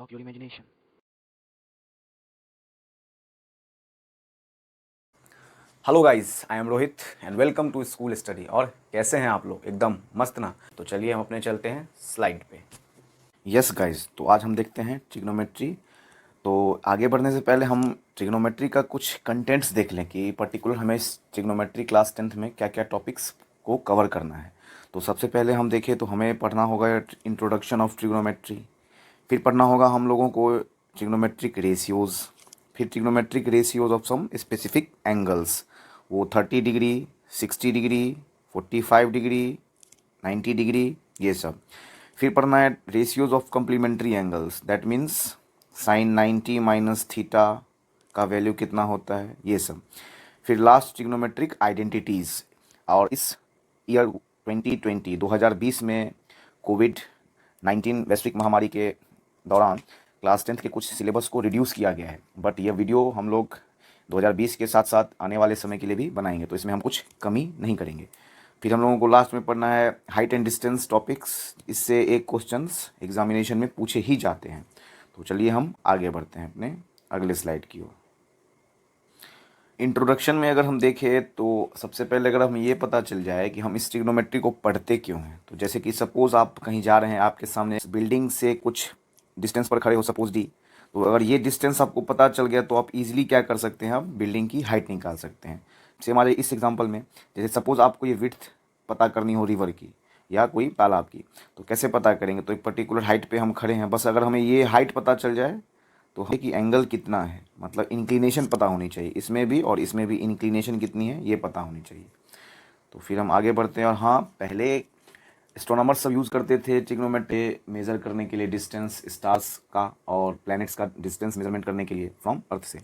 unlock your imagination. Hello guys, I am Rohit and welcome to school study. और कैसे हैं आप लोग? एकदम मस्त ना? तो चलिए हम अपने चलते हैं स्लाइड पे। यस गाइस, तो आज हम देखते हैं ट्रिग्नोमेट्री। तो आगे बढ़ने से पहले हम ट्रिग्नोमेट्री का कुछ कंटेंट्स देख लें कि पर्टिकुलर हमें इस ट्रिग्नोमेट्री क्लास 10th में क्या क्या टॉपिक्स को कवर करना है। तो सबसे पहले हम देखें तो हमें पढ़ना होगा इंट्रोडक्शन ऑफ ट्रिग्नोमेट्री। फिर पढ़ना होगा हम लोगों को ट्रिग्नोमेट्रिक रेशियोज़। फिर trigonometric ratios of some specific angles, वो 30 डिग्री, 60 डिग्री, 45 डिग्री, 90 डिग्री, ये सब। फिर पढ़ना है ratios of complementary angles, that means sine 90 minus theta का वैल्यू कितना होता है, ये सब। फिर लास्ट ट्रिग्नोमेट्रिक आइडेंटिटीज़। और इस ईयर 2020 में कोविड-19 वैश्विक महामारी के दौरान क्लास 10th के कुछ सिलेबस को रिड्यूस किया गया है, बट यह वीडियो हम लोग 2020 के साथ साथ आने वाले समय के लिए भी बनाएंगे, तो इसमें हम कुछ कमी नहीं करेंगे। फिर हम लोगों को लास्ट में पढ़ना है हाइट एंड डिस्टेंस टॉपिक्स। इससे एक क्वेश्चंस एग्जामिनेशन में पूछे ही जाते हैं। तो चलिए हम आगे बढ़ते हैं अपने अगले स्लाइड की ओर। इंट्रोडक्शन में अगर हम देखें तो सबसे पहले अगर हम ये पता चल जाए कि हम इस ट्रिग्नोमेट्री को पढ़ते क्यों हैं, तो जैसे कि सपोज़ आप कहीं जा रहे हैं, आपके सामने बिल्डिंग से कुछ डिस्टेंस पर खड़े हो सपोज डी, तो अगर ये डिस्टेंस आपको पता चल गया तो आप इजीली क्या कर सकते हैं, आप बिल्डिंग की हाइट निकाल सकते हैं। जैसे हमारे इस एग्जांपल में, जैसे सपोज़ आपको ये विड्थ पता करनी हो रिवर की या कोई तालाब की, तो कैसे पता करेंगे? तो एक पर्टिकुलर हाइट पे हम खड़े हैं, बस अगर हमें ये हाइट पता चल जाए तो हमें कि एंगल कितना है, मतलब इंक्लिनेशन पता होनी चाहिए इसमें भी और इसमें भी, इंक्लिनेशन कितनी है ये पता होनी चाहिए। तो फिर हम आगे बढ़ते हैं। और हाँ, पहले एस्ट्रोनॉमर्स सब यूज़ करते थे ट्रिग्नोमेट्री मेज़र करने के लिए डिस्टेंस स्टार्स का और प्लैनेट्स का डिस्टेंस मेजरमेंट करने के लिए फ्रॉम अर्थ से।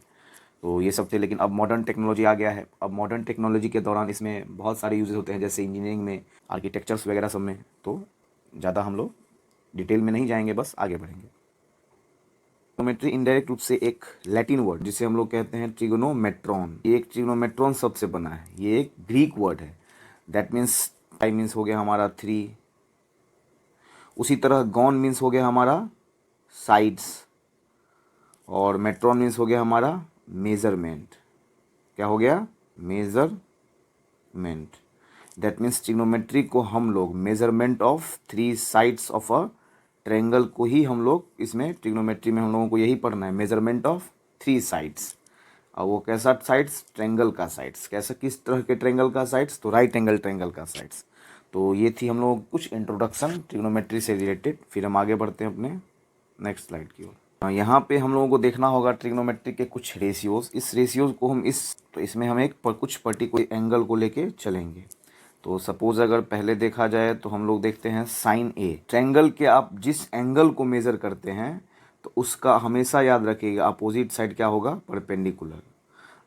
तो ये सब थे, लेकिन अब मॉडर्न टेक्नोलॉजी आ गया है। अब मॉडर्न टेक्नोलॉजी के दौरान इसमें बहुत सारे यूजेस होते हैं, जैसे इंजीनियरिंग में, आर्किटेक्चर्स वगैरह सब में। तो ज़्यादा हम लोग डिटेल में नहीं जाएंगे, बस आगे बढ़ेंगे। ट्रिग्नोमेट्री इनडायरेक्ट रूप से एक लैटिन वर्ड जिसे हम लोग कहते हैं ट्रिग्नोमेट्रॉन, ये एक ट्रिग्नोमेट्रॉन शब्द से बना है। ये एक ग्रीक वर्ड है। दैट मीन्स टाइम मीन्स हो गया हमारा 3। उसी तरह गॉन मीन्स हो गया हमारा साइड्स, और मेट्रॉन मीन्स हो गया हमारा मेजरमेंट। क्या हो गया? मेजरमेंट। दैट मीन्स ट्रिग्नोमेट्री को हम लोग measurement of 3 sides of a triangle को ही हम लोग इसमें ट्रिग्नोमेट्री में हम लोगों को यही पढ़ना है, मेजरमेंट ऑफ 3 साइड्स। और वो कैसा साइड्स? ट्रायंगल का साइड्स। कैसा, किस तरह के ट्रायंगल का साइड्स? तो राइट एंगल ट्रायंगल का साइड्स। तो ये थी हम लोगों को कुछ इंट्रोडक्शन ट्रिग्नोमेट्री से रिलेटेड। फिर हम आगे बढ़ते हैं अपने नेक्स्ट स्लाइड की ओर। यहाँ पे हम लोगों को देखना होगा ट्रिग्नोमेट्री के कुछ रेशियोज। इस रेशियोज को हम तो इसमें हम कुछ पर्टिकुलर एंगल को लेके चलेंगे। तो सपोज अगर पहले देखा जाए तो हम लोग देखते हैं साइन ए। ट्रायंगल के आप जिस एंगल को मेजर करते हैं तो उसका हमेशा याद रखिएगा अपोजिट साइड क्या होगा? परपेंडिकुलर।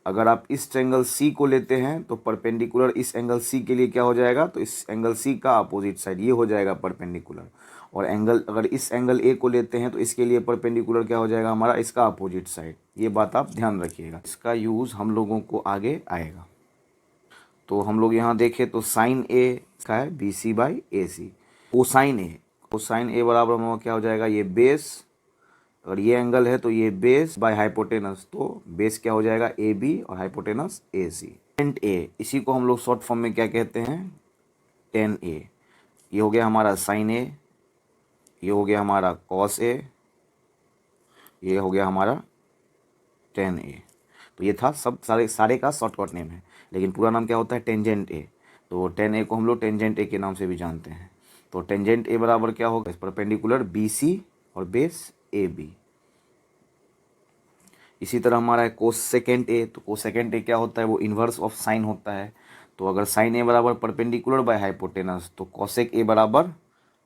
अगर आप इस ट्रायंगल सी को लेते हैं तो परपेंडिकुलर इस एंगल सी के लिए क्या हो जाएगा? तो इस एंगल सी का अपोजिट साइड ये हो जाएगा परपेंडिकुलर। और एंगल, अगर इस एंगल ए को लेते हैं तो इसके लिए परपेंडिकुलर क्या हो जाएगा हमारा? इसका अपोजिट साइड। ये बात आप ध्यान रखिएगा, इसका यूज़ हम लोगों को आगे आएगा। तो हम लोग यहाँ देखें तो साइन ए का है B C by A C. Cosine A, cosine A बराबर हम लोग क्या हो जाएगा? ये बेस, अगर ये एंगल है तो ये बेस बाय हाइपोटेनस, तो बेस क्या हो जाएगा? ए बी और हाइपोटेनस ए सी। टेन ए, इसी को हम लोग शॉर्ट फॉर्म में क्या कहते हैं? टेन ए। ये हो गया हमारा साइन ए, ये हो गया हमारा कॉस ए, ये हो गया हमारा टेन ए। तो ये था सब सारे सारे का शॉर्टकट नेम है, लेकिन पूरा नाम क्या होता है? टेंजेंट ए। तो टेन ए को हम लोग टेंजेंट ए के नाम से भी जानते हैं। तो टेंजेंट ए बराबर क्या होगा? परपेंडिकुलर बी सी और बेस ए बी। इसी तरह हमारा है कोसेकेंट ए। तो कोसेकेंट ए क्या होता है? वो इन्वर्स ऑफ साइन होता है। तो अगर साइन ए बराबर परपेंडिकुलर बाय हाइपोटेनस, तो कोसेक ए बराबर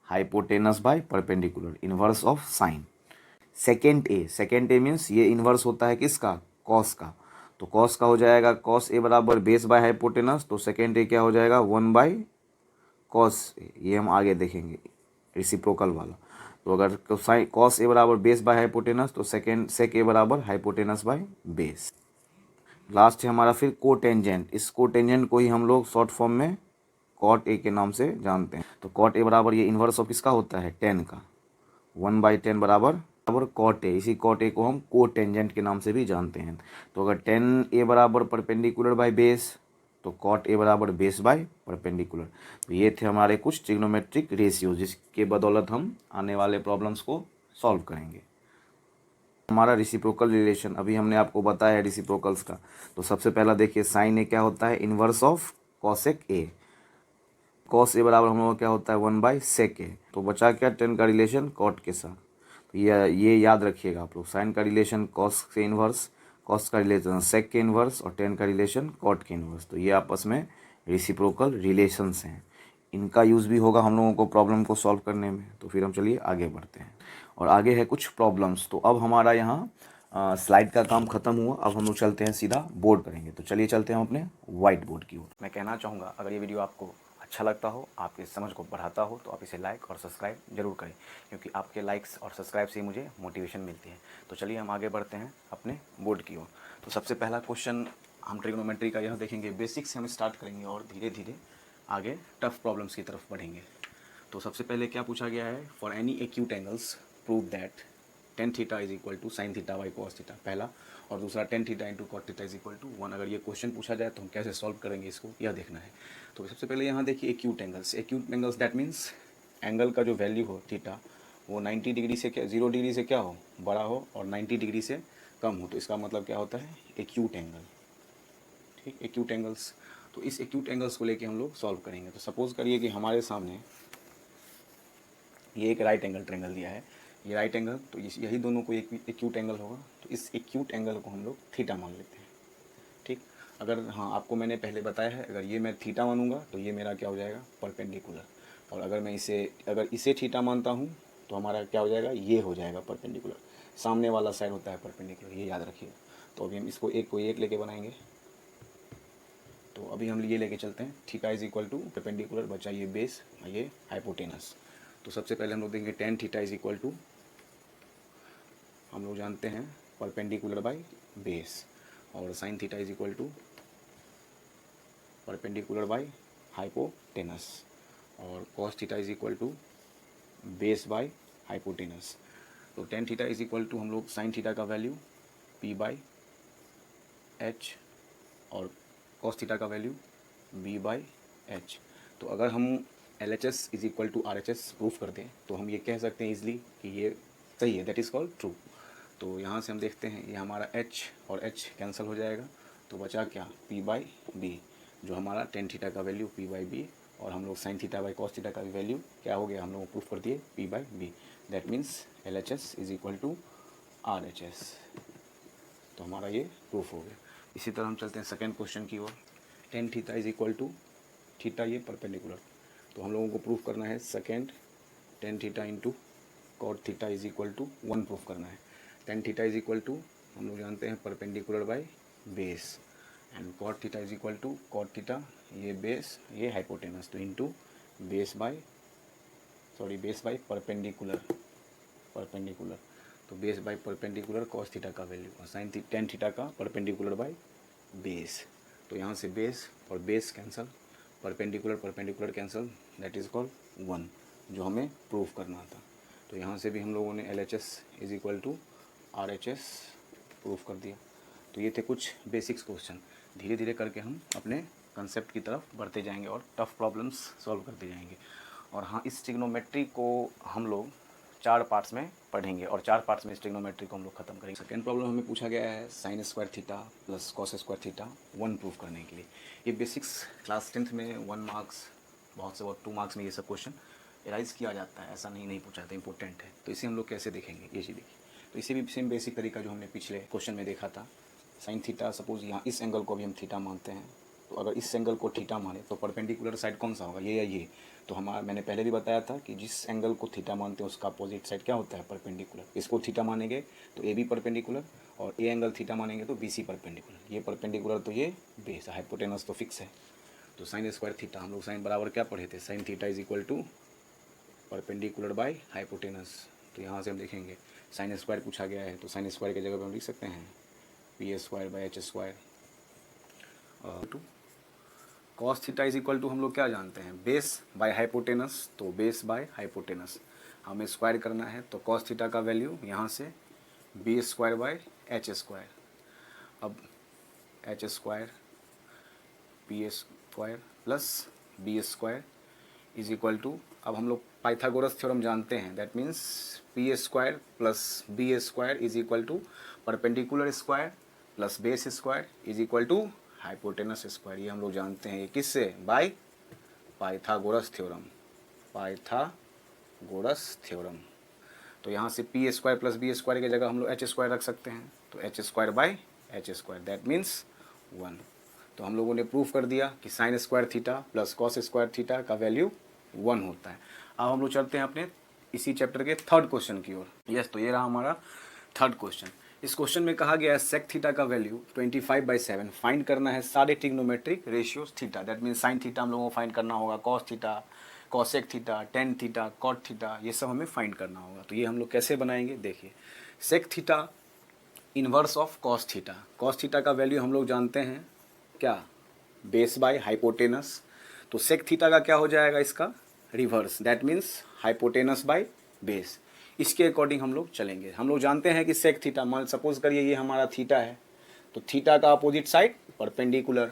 hypotenuse by perpendicular, inverse of sign. Second A, second A means ये इन्वर्स होता है किसका? कॉस का। तो कॉस का हो जाएगा कॉस ए बराबर बेस बाय हाइपोटेनस, तो सेकेंड ए क्या हो जाएगा? 1 बाय कॉस ए। ये हम आगे देखेंगे रेसिप्रोकल वाला। तो अगर कॉस ए बराबर बेस बाय हाइपोटेनस, तो सेक ए बराबर हाइपोटेनस बाय बेस। लास्ट है हमारा फिर कोटेंजेंट। इस कोटेंजेंट को ही हम लोग शॉर्ट फॉर्म में कॉट ए के नाम से जानते हैं। तो कॉट ए बराबर ये इन्वर्स ऑफ किसका होता है? 10 का। 1 बाई 10 बराबर बराबर कॉट ए, इसी कॉट ए को हम को टेंजेंट के नाम से भी जानते हैं। तो अगर टेन ए बराबर परपेंडिकुलर बाय बेस, तो कॉट ए बराबर बेस बाय परपेंडिकुलर। तो ये थे हमारे कुछ ट्रिग्नोमेट्रिक रेशियो जिसके बदौलत हम आने वाले प्रॉब्लम्स को सॉल्व करेंगे। हमारा रिसिप्रोकल रिलेशन अभी हमने आपको बताया है रिसिप्रोकल्स का। तो सबसे पहला देखिए साइन ए क्या होता है, inverse of cosec A. Cos A बराबर हम लोग का क्या होता है 1/sec ए। तो बचा क्या, टेन का रिलेशन कॉट के साथ। तो ये याद रखिएगा आप लोग, साइन का रिलेशन कॉस के इन्वर्स, कॉस का रिलेशन सेक के इन्वर्स और टेन का रिलेशन कॉट के इन्वर्स। तो ये आपस में रिसिप्रोकल रिलेशंस हैं। इनका यूज़ भी होगा हम लोगों को प्रॉब्लम को सॉल्व करने में। तो फिर हम चलिए आगे बढ़ते हैं और आगे है कुछ प्रॉब्लम्स। तो अब हमारा यहाँ स्लाइड का काम खत्म हुआ, अब हम लोग चलते हैं सीधा बोर्ड करेंगे। तो चलिए चलते हैं अपने वाइट बोर्ड की ओर। मैं कहना चाहूँगा अगर ये वीडियो आपको अच्छा लगता हो, आपकी समझ को बढ़ाता हो, तो आप इसे लाइक और सब्सक्राइब जरूर करें, क्योंकि आपके लाइक्स और सब्सक्राइब से ही मुझे मोटिवेशन मिलती है। तो चलिए हम आगे बढ़ते हैं अपने बोर्ड की ओर। तो सबसे पहला क्वेश्चन हम ट्रिग्नोमेट्री का यह देखेंगे, बेसिक से हम स्टार्ट करेंगे और धीरे धीरे आगे टफ प्रॉब्लम्स की तरफ बढ़ेंगे। तो सबसे पहले क्या पूछा गया है, for any acute angles prove that tan theta is equal to sine theta by cos theta, पहला, और दूसरा tan theta into cot theta is equal to 1। अगर ये क्वेश्चन पूछा जाए तो हम कैसे सॉल्व करेंगे इसको, यह देखना है। तो सबसे पहले यहाँ देखिए acute angles, acute angles that means angle का जो वैल्यू हो थीटा वो 90 डिग्री से क्या 0 डिग्री से क्या हो, बड़ा हो, और 90 डिग्री से कम हो। तो इसका मतलब क्या होता है, एक्यूट एंगल। ठीक, एक्यूट एंगल्स। तो इस एक्यूट एंगल्स को लेके हम लोग सॉल्व करेंगे। तो सपोज करिए कि हमारे सामने ये एक राइट एंगल ट्रेंगल दिया है, ये राइट एंगल, तो यही दोनों को एक एक्यूट एंगल होगा। तो इस एक्यूट एंगल को हम लोग थीटा मान लेते हैं। ठीक, अगर हाँ आपको मैंने पहले बताया है, अगर ये मैं थीटा मानूंगा तो ये मेरा क्या हो जाएगा, परपेंडिकुलर। और अगर मैं इसे थीटा मानता हूँ तो हमारा क्या हो जाएगा, ये हो जाएगा परपेंडिकुलर। सामने वाला साइड होता है परपेंडिकुलर, ये याद रखिएगा। तो अभी हम इसको एक को एक लेके बनाएंगे। तो अभी हम ये लेके चलते हैं, theta is equal to perpendicular, बचा ये बेस, ये हाइपोटेनस। तो सबसे पहले हम लोग देंगे tan theta is equal to, हम लोग जानते हैं परपेंडिकुलर बाई बेस, और sine theta is equal to perpendicular by hypotenuse, और cos theta is equal to base by hypotenuse. तो tan theta is equal to हम लोग साइन थीटा का वैल्यू पी बाई एच और कॉस थीटा का value B by H. तो अगर हम L H S is equal to R H S proof कर दें तो हम ये कह सकते हैं इजली कि ये सही है, दैट इज़ कॉल्ड ट्रू। तो यहाँ से हम देखते हैं ये हमारा h और h कैंसिल हो जाएगा, तो बचा क्या, p बाई बी, जो हमारा टेन थीटा का वैल्यू p बाई बी, और हम लोग sine theta by cos theta का भी वैल्यू क्या हो गया, हम लोग प्रूफ कर दिए p by B. That means L H S is equal to R H S. तो हमारा ये प्रूफ हो गया। इसी तरह हम चलते हैं सेकेंड क्वेश्चन की ओर। Tan theta is equal to theta ये परपेंडिकुलर, तो हम लोगों को प्रूफ करना है second tan theta into cot theta is equal to 1 proof करना है। Tan theta is equal to हम लोग जानते हैं perpendicular by base, and cot theta is equal to cot theta ये बेस ये हाइपोटेनस, तो into base by base by perpendicular, तो base by perpendicular cos theta का वैल्यू और साइन टेन थीटा का परपेंडिकुलर बाई बेस। तो यहाँ से बेस और base cancel, perpendicular cancel, that is called 1, जो हमें प्रूफ करना था। तो यहाँ से भी हम लोगों ने L H S is equal to R H S proof कर दिया। तो ये थे कुछ बेसिक्स क्वेश्चन, धीरे धीरे करके हम अपने कंसेप्ट की तरफ बढ़ते जाएंगे और टफ प्रॉब्लम्स सॉल्व करते जाएंगे। और हाँ, इस ट्रिग्नोमेट्री को हम लोग 4 पार्ट्स में पढ़ेंगे और 4 पार्ट्स में इस ट्रिग्नोमेट्री को हम लोग खत्म करेंगे। सेकेंड प्रॉब्लम हमें पूछा गया है sine square theta plus cos square theta 1 proof करने के लिए। ये बेसिक्स क्लास 10th में 1 मार्क्स, बहुत से बहुत 2 मार्क्स में ये सब क्वेश्चन एराइज किया जाता है, ऐसा नहीं पूछा जाता, इंपॉर्टेंट है। तो इसे हम लोग कैसे देखेंगे, ये चीज़ देखिए। तो इसे भी सेम बेसिक तरीका जो हमने पिछले क्वेश्चन में देखा था, साइन थीटा, सपोज यहाँ इस एंगल को भी हम थीटा मानते हैं, तो अगर इस एंगल को थीटा माने तो परपेंडिकुलर साइड कौन सा होगा, ये या ये। तो हमारा मैंने पहले भी बताया था कि जिस एंगल को थीटा मानते हैं उसका अपोजिट साइड क्या होता है, परपेंडिकुलर। इसको थीटा मानेंगे तो ए बी परपेंडिकुलर, और ए एंगल थीटा मानेंगे तो बी सी परपेंडिकुलर। ये परपेंडिकुलर तो ये बेस, हाइपोटेनस तो फिक्स है। तो साइन स्क्वायर थीटा हम लोग साइन बराबर क्या पढ़े थे, sine theta is equal to perpendicular by hypotenuse. तो यहाँ से हम देखेंगे साइन स्क्वायर पूछा गया है, तो साइन स्क्वायर की जगह पर हम लिख सकते हैं P square by H square. Two cos theta is equal to हम लोग क्या जानते हैं, बेस बाय हाइपोटेनस, तो बेस बाय हाइपोटेनस। हमें स्क्वायर करना है, तो कॉस थीटा का वैल्यू यहाँ से B square by H square. अब H square P square plus B square is equal to, अब हम लोग पाइथागोरस थ्योरम जानते हैं, that means P square plus B square is equal to perpendicular square plus base square is equal to hypotenuse square. ये हम लोग जानते हैं, ये किससे? By Pythagoras theorem, Pythagoras theorem. तो यहाँ से P square plus B square की जगह हम लोग एच स्क्वायर रख सकते हैं, तो H square by H square that means 1। तो हम लोगों ने प्रूफ कर दिया कि sine square theta plus cos square theta का वैल्यू 1 होता है। अब हम लोग चलते हैं अपने इसी चैप्टर के थर्ड क्वेश्चन की ओर। यस, तो ये रहा हमारा थर्ड क्वेश्चन। इस क्वेश्चन में कहा गया है सेक थीटा का वैल्यू 25/7 फाइंड करना है सारे trigonometric ratios theta, that means sine theta हम लोगों को फाइंड करना होगा, cos theta, cosec theta, tan theta, cot theta, ये सब हमें फाइंड करना होगा। तो ये हम लोग कैसे बनाएंगे, देखिए। Sec theta inverse of cos theta, cos theta का वैल्यू हम लोग जानते हैं क्या, बेस बाय हाइपोटेनस। तो सेक थीटा का क्या हो जाएगा, इसका reverse, that means hypotenuse by base. इसके अकॉर्डिंग हम लोग चलेंगे। हम लोग जानते हैं कि सेक थीटा, मान सपोज करिए ये हमारा थीटा है, तो थीटा का अपोजिट साइड परपेंडिकुलर,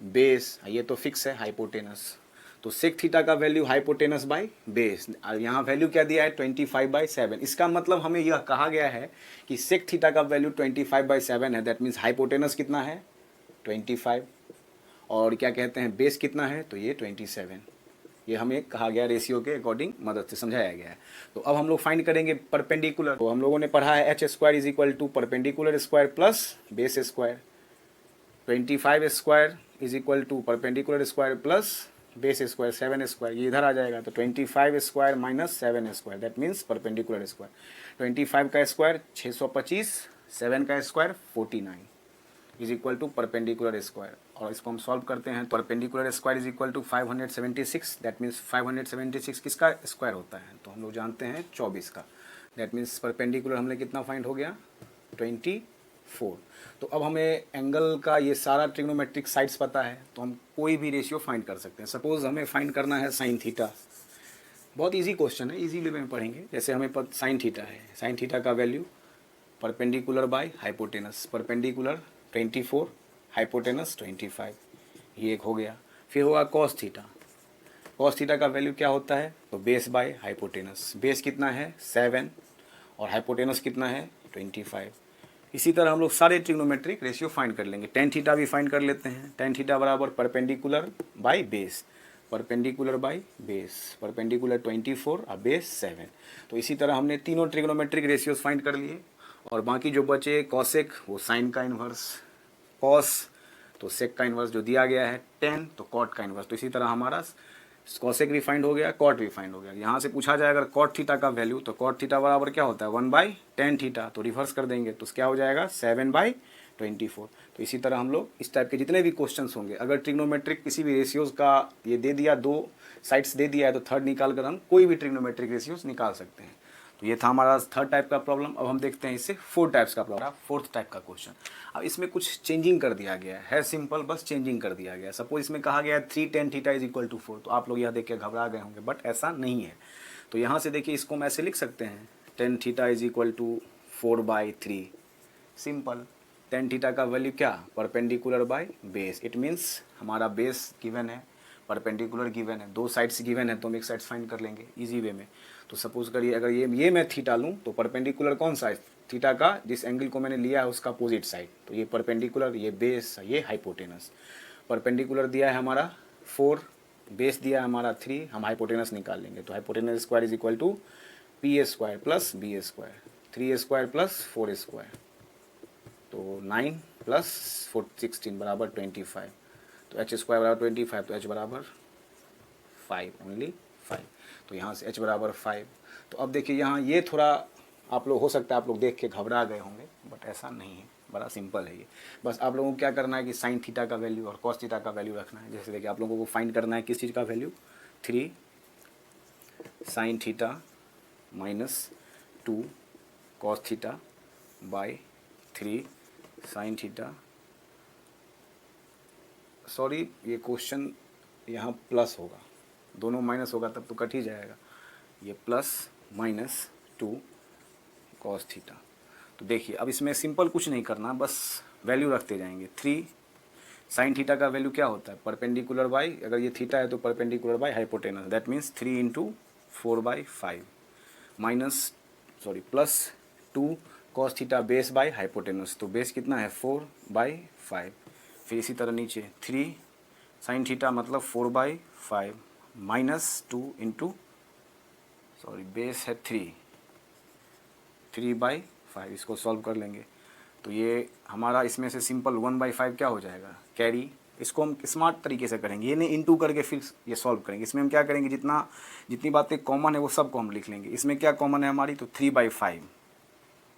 बेस ये तो फिक्स है हाइपोटेनस, तो सेक थीटा का वैल्यू हाइपोटेनस बाय बेस। यहाँ वैल्यू क्या दिया है 25/7। इसका मतलब हमें यह कहा गया है कि सेक थीटा का वैल्यू 25/7 है, दैट मीन्स हाइपोटेनस कितना है 25, और क्या कहते हैं बेस कितना है, तो ये 27। ये हमें कहा गया रेशियो के अकॉर्डिंग मदद से समझाया गया है। तो अब हम लोग फाइंड करेंगे परपेंडिकुलर। तो हम लोगों ने पढ़ा है H square is equal to perpendicular square plus base square. 25 square is equal to perpendicular square plus base square 7 square, ये इधर आ जाएगा, तो 25 square minus 7 square that means perpendicular square. 25 का स्क्वायर 625, 7 का square 49 is equal to perpendicular square. और इसको हम सॉल्व करते हैं, perpendicular square is equal to 576, that means 576 किसका स्क्वायर होता है, तो हम लोग जानते हैं 24 का, दैट मीन्स परपेंडिकुलर हमने कितना फाइंड हो गया 24। तो अब हमें एंगल का ये सारा ट्रिग्नोमेट्रिक साइड्स पता है, तो हम कोई भी रेशियो फाइंड कर सकते हैं। सपोज हमें फाइंड करना है साइन थीटा, बहुत इजी क्वेश्चन है, इजी वे में पढ़ेंगे। जैसे हमें साइन थीटा है, साइन थीटा का value perpendicular by hypotenuse, perpendicular 24, hypotenuse 25, ये एक हो गया। फिर होगा कॉस थीटा, कॉस थीटा का वैल्यू क्या होता है, तो बेस बाय हाइपोटेनस, बेस कितना है 7 और हाइपोटेनस कितना है 25। इसी तरह हम लोग सारे ट्रिग्नोमेट्रिक रेशियो फाइंड कर लेंगे। टेन थीटा भी फाइंड कर लेते हैं, टेन थीटा बराबर perpendicular by base, perpendicular by base, perpendicular 24 और बेस 7। तो इसी तरह हमने तीनों ट्रिग्नोमेट्रिक रेशियोज फाइंड कर लिए। और बाकी जो बचे कॉसेक वो साइन का इन्वर्स, कॉस तो सेक का इन्वर्स जो दिया गया है, टेन तो कॉट का इन्वर्स। तो इसी तरह हमारा कॉसेक भी फाइंड हो गया, कॉट भी फाइंड हो गया। यहाँ से पूछा जाए अगर कॉट थीटा का वैल्यू, तो कॉट थीटा बराबर क्या होता है 1/tan थीटा, तो रिवर्स कर देंगे तो क्या हो जाएगा 7/24। तो इसी तरह हम लोग इस टाइप के जितने भी क्वेश्चंस होंगे, अगर ट्रिग्नोमेट्रिक किसी भी रेशियोज का ये दे दिया, दो साइड्स दे दिया है, तो थर्ड निकाल कर हम कोई भी ट्रिग्नोमेट्रिक रेशियोज निकाल सकते हैं। तो ये था हमारा थर्ड टाइप का प्रॉब्लम। अब हम देखते हैं इससे फोर्थ टाइप्स का प्रॉब्लम, फोर्थ टाइप का क्वेश्चन। अब इसमें कुछ चेंजिंग कर दिया गया है सिंपल, बस चेंजिंग कर दिया गया। सपोज इसमें कहा गया है 3tan theta is equal to 4, तो आप लोग यह देख के घबरा गए होंगे, बट ऐसा नहीं है। तो यहाँ से देखिए इसको हम ऐसे लिख सकते हैं, tan theta is equal to 4/3, simple. tan theta का वैल्यू क्या, perpendicular by base, it means हमारा बेस गिवन है, परपेंडिकुलर गिवन है, दो साइड्स गिवन है, तो हम एक साइड फाइंड कर लेंगे इजी वे में। तो सपोज करिए अगर ये मैं थीटा लूँ, तो परपेंडिकुलर कौन सा है थीटा का, जिस एंगल को मैंने लिया है उसका अपोजिट साइड, तो ये परपेंडिकुलर, ये बेस, ये हाइपोटेनस। परपेंडिकुलर दिया है हमारा 4, बेस दिया है हमारा 3, हम हाइपोटेनस निकाल लेंगे। तो hypotenuse square is equal to P square plus B square, 3 square plus 4 square, तो 9 प्लस 16 बराबर 25। तो एच स्क्वायर बराबर 25, तो एच बराबर 5, ओनली 5। तो यहाँ से h बराबर 5। तो अब देखिए यहाँ ये थोड़ा आप लोग हो सकता है आप लोग देख के घबरा गए होंगे, बट ऐसा नहीं है, बड़ा सिंपल है ये। बस आप लोगों को क्या करना है कि साइन थीटा का वैल्यू और कॉस थीटा का वैल्यू रखना है। जैसे देखिए आप लोगों को फाइंड करना है किस चीज़ का value, 3 sine theta minus 2 cos theta by 3 sine theta, sorry ये क्वेश्चन यहाँ प्लस होगा, दोनों माइनस होगा तब तो कट ही जाएगा। ये प्लस माइनस 2 कॉस थीटा। तो देखिए अब इसमें सिंपल कुछ नहीं करना, बस वैल्यू रखते जाएंगे। 3 साइन थीटा का वैल्यू क्या होता है, परपेंडिकुलर बाई, अगर ये थीटा है तो perpendicular by hypotenuse, that means 3 into 4/5 minus plus 2 cos theta base by hypotenuse, तो बेस कितना है 4/5। फिर इसी तरह नीचे 3 साइन थीटा मतलब 4/5 माइनस 2 इंटू बेस है 3/5, इसको सॉल्व कर लेंगे तो ये हमारा इसमें से सिंपल 1/5 क्या हो जाएगा, कैरी। इसको हम स्मार्ट तरीके से करेंगे, ये नहीं इंटू करके फिर ये सॉल्व करेंगे। इसमें हम क्या करेंगे, जितनी बातें कॉमन है वो सब को हम लिख लेंगे। इसमें क्या कॉमन है हमारी, तो 3/5,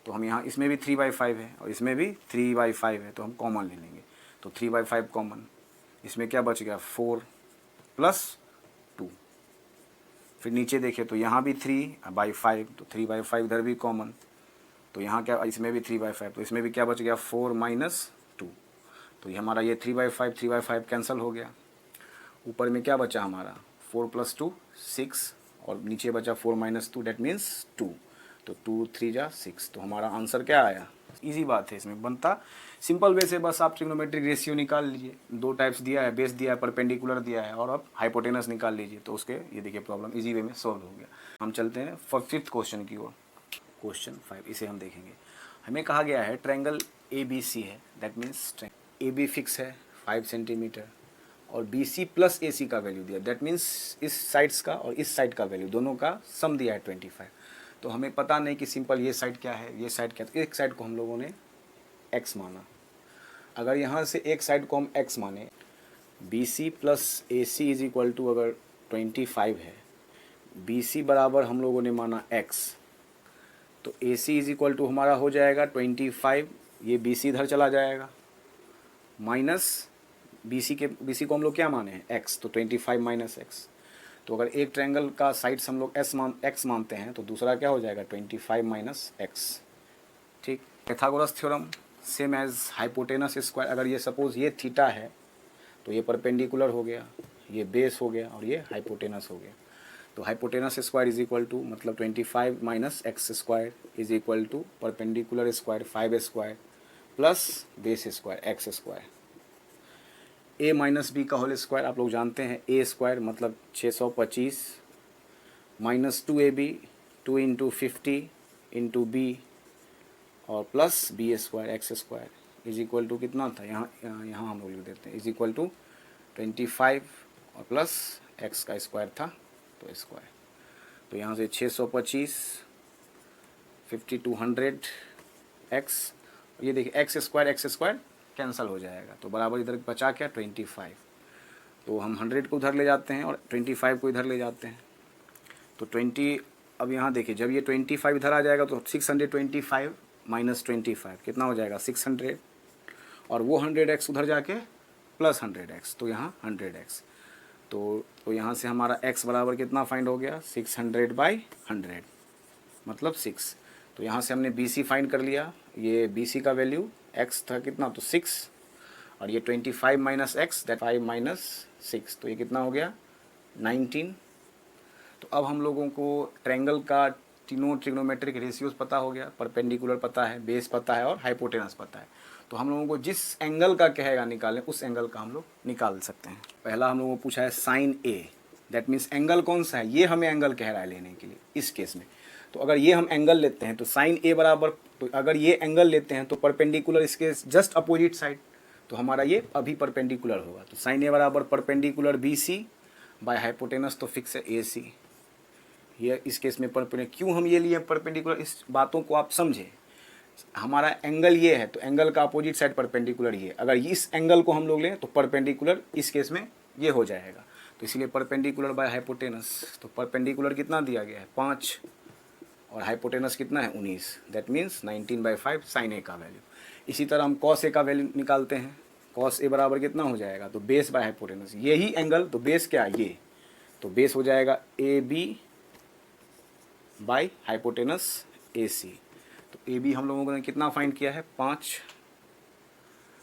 तो हम यहाँ इसमें भी 3/5 है और इसमें भी 3/5 है, तो हम कॉमन ले लेंगे। तो 3/5 कॉमन, इसमें क्या बच गया 4 प्लस 2। फिर नीचे देखें तो यहाँ भी 3/5, तो 3/5 इधर भी कॉमन, तो यहाँ क्या, इसमें भी 3/5, तो इसमें भी क्या बच गया 4 माइनस 2। तो ये हमारा ये 3/5 कैंसिल हो गया। ऊपर में क्या बचा हमारा 4 प्लस 2 6, और नीचे बचा 4 माइनस 2 डेट मीन्स 2, तो 2 3 जा 6। तो हमारा आंसर क्या आया, इजी बात है, इसमें बनता सिंपल वे से बस आप ट्रिग्नोमेट्रिक रेशियो निकाल लीजिए। 2 टाइप्स दिया है, बेस दिया है, परपेंडिकुलर दिया है, और आप हाइपोटेनस निकाल लीजिए, तो उसके ये देखिए प्रॉब्लम इजी वे में सॉल्व हो गया। हम चलते हैं 5th क्वेश्चन की ओर। क्वेश्चन 5 इसे हम देखेंगे। हमें कहा गया है ट्रायंगल ABC है, दैट मीन्स AB फिक्स है 5 सेंटीमीटर, और BC प्लस AC का वैल्यू दिया, दैट मीन्स इस साइड्स का और इस साइड का वैल्यू दोनों का सम दिया है 25। तो हमें पता नहीं कि सिंपल ये साइड क्या है, ये साइड क्या है, तो एक साइड को हम लोगों ने x माना। अगर यहाँ से एक साइड को हम x माने, BC plus AC is equal to अगर 25 है, BC बराबर हम लोगों ने माना x, तो AC इज इक्वल टू हमारा हो जाएगा 25, ये BC इधर चला जाएगा, माइनस BC को हम लोग क्या माने हैं x, तो 25 माइनस x। तो अगर एक ट्रायंगल का साइड्स हम लोग x मानते हैं, तो दूसरा क्या हो जाएगा 25 माइनस x। ठीक, Pythagoras theorem same as hypotenuse square. अगर ये सपोज ये थीटा है तो ये परपेंडिकुलर हो गया, ये बेस हो गया, और ये हाइपोटेनस हो गया। तो hypotenuse square is equal to मतलब 25 minus X square is equal to perpendicular square 5 square plus base square X square. a minus B का होल स्क्वायर आप लोग जानते हैं, a स्क्वायर मतलब 625 minus 2ab 2 into 50 into B और plus B square X square is equal to कितना था, यहाँ हम लोग लिख देते हैं इज इक्वल टू 25 और प्लस एक्स का स्क्वायर था तो स्क्वायर। तो यहाँ से 625 5200 एक्स, ये देखिए एक्स स्क्वायर कैंसिल हो जाएगा, तो बराबर इधर बचा क्या 25। तो हम 100 को उधर ले जाते हैं और 25 को इधर ले जाते हैं, तो 20। अब यहाँ देखिए जब ये 25 इधर आ जाएगा तो 625 माइनस 25 कितना हो जाएगा 600, और वो 100x उधर जाके प्लस 100x, तो यहाँ 100x। तो यहाँ से हमारा x बराबर कितना फाइंड हो गया 600/100 मतलब 6। तो यहाँ से हमने BC फाइंड कर लिया, ये BC का वैल्यू x था कितना तो 6, और ये 25 माइनस एक्स दैट 5 माइनस 6, तो ये कितना हो गया 19। तो अब हम लोगों को ट्रायंगल का तीनों ट्रिग्नोमेट्रिक रेशियोज पता हो गया, परपेंडिकुलर पता है, बेस पता है और हाइपोटेनस पता है। तो हम लोगों को जिस एंगल का कहेगा निकालें उस एंगल का हम लोग निकाल सकते हैं। पहला हम लोगों को पूछा है sine A, that means angle कौन सा है, ये हमें एंगल कह रहा है लेने के लिए इस केस में। तो अगर ये हम एंगल लेते हैं तो साइन A बराबर, तो अगर ये एंगल लेते हैं तो परपेंडिकुलर इसके जस्ट अपोजिट साइड, तो हमारा ये अभी परपेंडिकुलर होगा। तो साइन A बराबर परपेंडिकुलर BC बाय हाइपोटेनस तो फिक्स है AC। ये इस केस में परपेंडिकुलर, क्यों हम ये लिए परपेंडिकुलर, इस बातों को आप समझे। हमारा एंगल ये है तो एंगल का अपोजिट साइड परपेंडिकुलर ये, अगर इस एंगल को हम लोग लें तो परपेंडिकुलर इस केस में ये हो जाएगा, तो इसीलिए परपेंडिकुलर बाय हाइपोटेनस। तो परपेंडिकुलर कितना दिया गया है 5 और हाइपोटेनस कितना है 19, दैट मीन्स 19/5 साइन A का वैल्यू। इसी तरह हम कॉस A का वैल्यू निकालते हैं, कॉस A बराबर कितना हो जाएगा तो बेस बाय हाइपोटेनस, यही एंगल तो बेस क्या है ये, तो बेस हो जाएगा AB बाई हाइपोटेनस AC। तो AB हम लोगों ने कितना फाइंड किया है 5,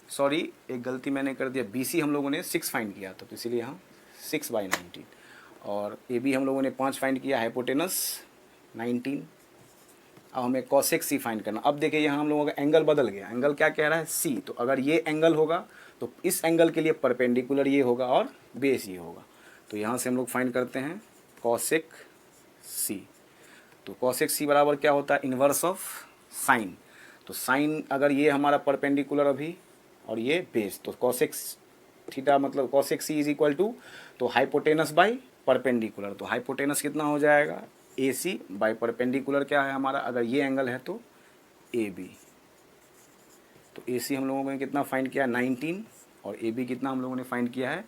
सॉरी एक गलती मैंने कर दिया, BC हम लोगों ने 6 फाइंड किया था, तो इसीलिए यहाँ 6/19, और ए बी हम लोगों ने 5 फाइंड किया, हाइपोटेनस 19। अब हमें कॉसेक सी फाइंड करना। अब देखिए यहाँ हम लोगों का एंगल बदल गया, एंगल क्या कह रहा है सी, तो अगर ये एंगल होगा तो इस एंगल के लिए परपेंडिकुलर ये होगा और बेस ये होगा। तो यहाँ से हम लोग फाइंड करते हैं कॉसेक सी। तो कॉसेक सी बराबर क्या होता है, इन्वर्स ऑफ साइन। तो साइन अगर ये हमारा परपेंडिकुलर अभी और ये बेस, तो कॉसेक थीटा मतलब cosec C is equal to, तो हाइपोटेनस बाई परपेंडिकुलर। तो हाइपोटेनस कितना हो जाएगा, ए सी बाई परपेंडिकुलर क्या है हमारा, अगर ये एंगल है तो ए बी। तो ए सी हम लोगों ने कितना फाइंड किया 19 और ए बी कितना हम लोगों ने फाइंड किया है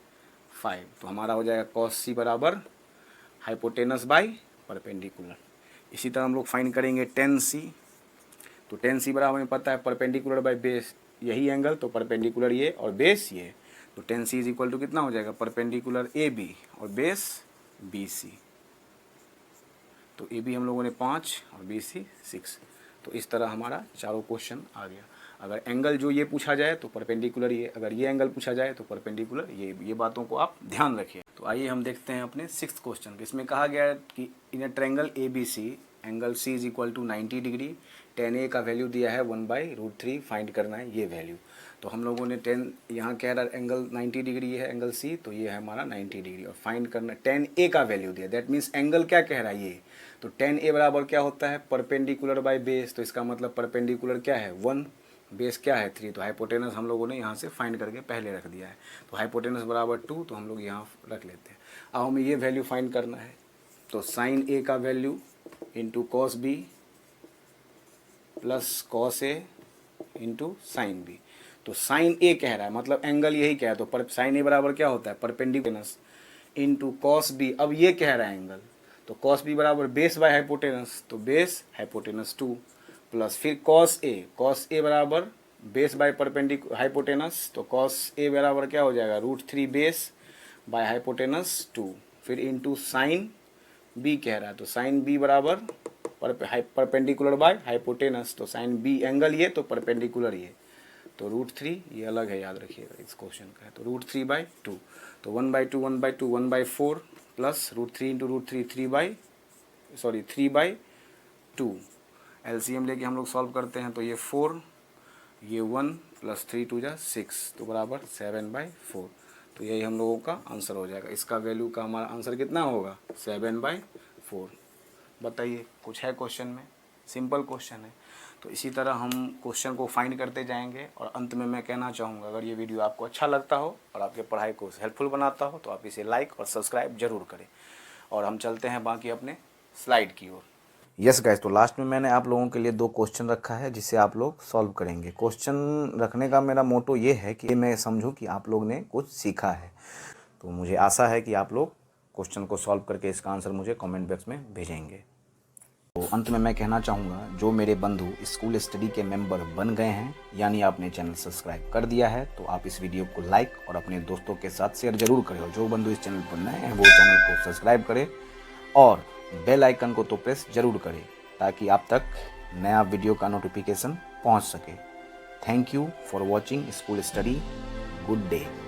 5। तो हमारा हो जाएगा कॉस सी बराबर हाइपोटेनस बाई परपेंडिकुलर। इसी तरह हम लोग फाइंड करेंगे टेन सी। तो टेन सी बराबर हमें पता है परपेंडिकुलर बाई बेस, यही एंगल, तो परपेंडिकुलर ये और बेस ये। तो tan C is equal to कितना हो जाएगा, परपेंडिकुलर ए बी और बेस बी सी। तो ए बी हम लोगों ने 5 और बी सी 6। तो इस तरह हमारा चारों क्वेश्चन आ गया। अगर एंगल जो ये पूछा जाए तो परपेंडिकुलर ये, अगर ये एंगल पूछा जाए तो परपेंडिकुलर ये बातों को आप ध्यान रखिए। तो आइए हम देखते हैं अपने 6th क्वेश्चन। इसमें कहा गया है कि in a triangle A B C angle C is equal to 90 degree, tan A का वैल्यू दिया है 1/√3, फाइंड करना है ये वैल्यू। तो हम लोगों ने 10 यहाँ कह रहा है एंगल 90 डिग्री है एंगल सी, तो ये है हमारा 90 डिग्री और फाइंड करना 10 ए का वैल्यू दिया। दैट मीन्स एंगल क्या कह रहा है ये, तो 10 ए बराबर क्या होता है परपेंडिकुलर बाय बेस। तो इसका मतलब परपेंडिकुलर क्या है 1, बेस क्या है 3। तो हाइपोटेनस हम लोगों ने यहाँ से फाइंड करके पहले रख दिया है। तो हाइपोटेनस बराबर 2, तो हम लोग यहाँ रख लेते हैं। अब हमें ये वैल्यू फाइंड करना है। तो साइन ए का value into cos B plus cos A into sine B. तो साइन ए कह रहा है मतलब एंगल यही कह रहा है, तो पर साइन ए बराबर क्या होता है परपेंडिकुलर इंटू कॉस बी। अब ये कह रहा है एंगल, तो कॉस बी बराबर बेस बाय हाइपोटेनस, तो बेस हाइपोटेनस 2 प्लस फिर कॉस ए बराबर बेस बाय परपेंडिकुलर हाइपोटेनस, तो कॉस ए बराबर क्या हो जाएगा √3 बेस बाय हाइपोटेनस 2, फिर इंटू साइन बी कह रहा है, तो साइन बी बराबर परपेंडिकुलर बाय हाइपोटेनस, तो साइन बी एंगल ये तो परपेंडिकुलर ये, तो √3 ये अलग है याद रखिएगा इस क्वेश्चन का है, तो √3/2, तो 1/2 1/2 1/4 प्लस √3 इंटू √3 3/2। एलसीएम लेके हम लोग सॉल्व करते हैं, तो ये 4 ये 1 प्लस 3 2 जा 6, तो बराबर 7/4। तो यही हम लोगों का आंसर हो जाएगा। इसका वैल्यू का हमारा आंसर कितना होगा 7/4। बताइए कुछ है क्वेश्चन में, सिंपल क्वेश्चन है। तो इसी तरह हम क्वेश्चन को फाइंड करते जाएंगे। और अंत में मैं कहना चाहूँगा अगर ये वीडियो आपको अच्छा लगता हो और आपके पढ़ाई को हेल्पफुल बनाता हो तो आप इसे लाइक और सब्सक्राइब जरूर करें। और हम चलते हैं बाकी अपने स्लाइड की ओर। यस गाइस, तो लास्ट में मैंने आप लोगों के लिए 2 क्वेश्चन रखा है जिसे आप लोग सॉल्व करेंगे। क्वेश्चन रखने का मेरा मोटो ये है कि मैं समझूं कि आप लोग ने कुछ सीखा है। तो मुझे आशा है कि आप लोग क्वेश्चन को सॉल्व करके इसका आंसर मुझे कमेंट बॉक्स में भेजेंगे। तो अंत में मैं कहना चाहूँगा जो मेरे बंधु स्कूल स्टडी के मेंबर बन गए हैं यानी आपने चैनल सब्सक्राइब कर दिया है, तो आप इस वीडियो को लाइक और अपने दोस्तों के साथ शेयर जरूर करें। और जो बंधु इस चैनल पर नए हैं वो चैनल को सब्सक्राइब करें और बेल आइकन को तो प्रेस जरूर करें ताकि आप तक नया वीडियो का नोटिफिकेशन पहुंच सके। Thank you for watching school study. Good day.